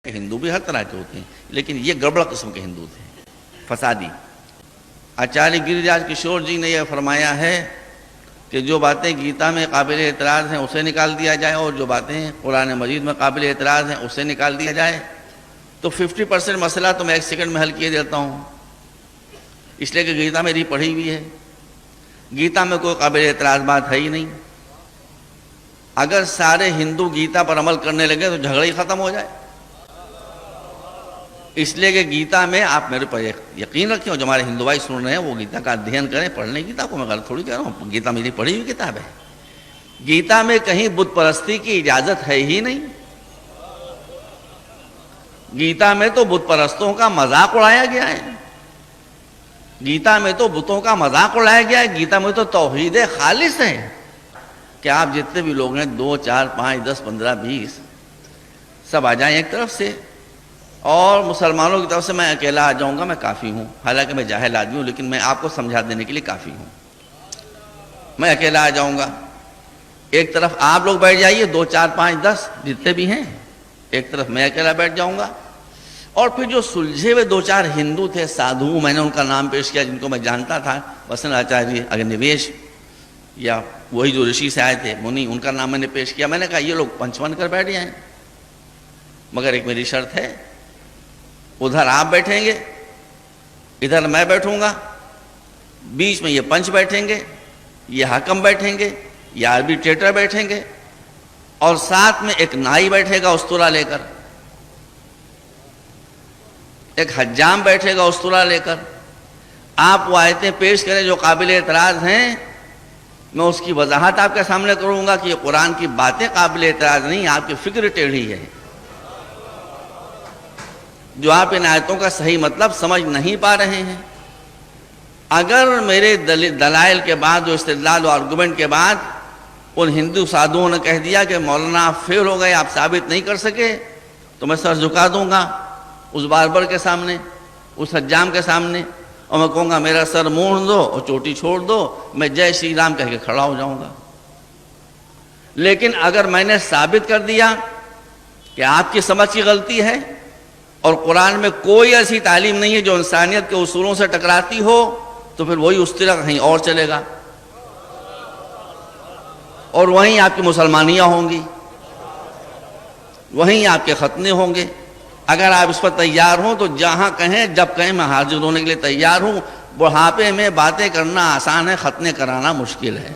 ہندو بھی ہر طرح کے ہوتے ہیں، لیکن یہ گڑبڑ قسم کے ہندو تھے، فسادی۔ آچاریہ گری راج کشور جی نے یہ فرمایا ہے کہ جو باتیں گیتا میں قابل اعتراض ہیں اسے نکال دیا جائے، اور جو باتیں قرآن مجید میں قابل اعتراض ہیں اسے نکال دیا جائے، تو 50% مسئلہ تو میں 1 سیکنڈ میں حل کیے دیتا ہوں، اس لیے کہ گیتا میری پڑھی ہوئی ہے۔ گیتا میں کوئی قابل اعتراض بات ہے ہی نہیں۔ اگر سارے ہندو گیتا پر عمل کرنے لگے تو جھگڑا ہی ختم ہو جائے۔ اس لیے کہ گیتا میں آپ میرے پر یقین رکھیں، اور جو ہمارے ہندو بھائی سن رہے ہیں وہ گیتا کا ادھین کریں، پڑھ لیں گیتا کو، میں غلط تھوڑی کہہ رہا ہوں، گیتا میری پڑھی ہوئی کتاب ہے۔ گیتا میں کہیں بت پرستی کی اجازت ہے ہی نہیں۔ گیتا میں تو بت پرستوں کا مذاق اڑایا گیا ہے، گیتا میں تو بتوں کا مذاق اڑایا گیا ہے، گیتا میں تو توحید خالص ہے کہ آپ جتنے بھی لوگ ہیں 2 4 5 10 15 20 سب آ جائیں ایک طرف سے، اور مسلمانوں کی طرف سے میں اکیلا آ جاؤں گا، میں کافی ہوں، حالانکہ میں جاہل آدمی ہوں، لیکن میں آپ کو سمجھا دینے کے لیے کافی ہوں۔ میں اکیلا آ جاؤں گا، ایک طرف آپ لوگ بیٹھ جائیے 2 4 5 10 جتنے بھی ہیں، ایک طرف میں اکیلا بیٹھ جاؤں گا، اور پھر جو سلجھے ہوئے 2 4 ہندو تھے سادھو، میں نے ان کا نام پیش کیا جن کو میں جانتا تھا، مثلاً آچاریہ اگنیویش، یا وہی جو رشی سے آئے تھے منی، ان کا نام میں نے پیش کیا۔ میں نے کہا یہ لوگ پنچ بن کر بیٹھ جائیں، مگر ایک میری شرط ہے، ادھر آپ بیٹھیں گے، ادھر میں بیٹھوں گا، بیچ میں یہ پنچ بیٹھیں گے، یہ حکم بیٹھیں گے، یہ آربیٹریٹر بیٹھیں گے، اور ساتھ میں ایک نائی بیٹھے گا استورا لے کر، ایک حجام بیٹھے گا استورا لے کر۔ آپ وہ آیتیں پیش کریں جو قابل اعتراض ہیں، میں اس کی وضاحت آپ کے سامنے کروں گا کہ یہ قرآن کی باتیں قابل اعتراض نہیں، آپ کی فکر ٹیڑھی ہے، جو آپ ان آیتوں کا صحیح مطلب سمجھ نہیں پا رہے ہیں۔ اگر میرے دلائل کے بعد، جو استدلال و آرگومنٹ کے بعد ان ہندو سادھوؤں نے کہہ دیا کہ مولانا آپ فیل ہو گئے، آپ ثابت نہیں کر سکے، تو میں سر جھکا دوں گا اس باربر کے سامنے، اس حجام کے سامنے، اور میں کہوں گا میرا سر مونڈ دو اور چوٹی چھوڑ دو، میں جے شری رام کہہ کے کھڑا ہو جاؤں گا۔ لیکن اگر میں نے ثابت کر دیا کہ آپ کی سمجھ کی غلطی ہے، اور قرآن میں کوئی ایسی تعلیم نہیں ہے جو انسانیت کے اصولوں سے ٹکراتی ہو، تو پھر وہی اس طرح کہیں اور چلے گا، اور وہیں آپ کی مسلمانیاں ہوں گی، وہیں آپ کے ختنے ہوں گے۔ اگر آپ اس پر تیار ہوں تو جہاں کہیں جب کہیں میں حاضر ہونے کے لیے تیار ہوں۔ بڑھاپے میں باتیں کرنا آسان ہے، ختنے کرانا مشکل ہے۔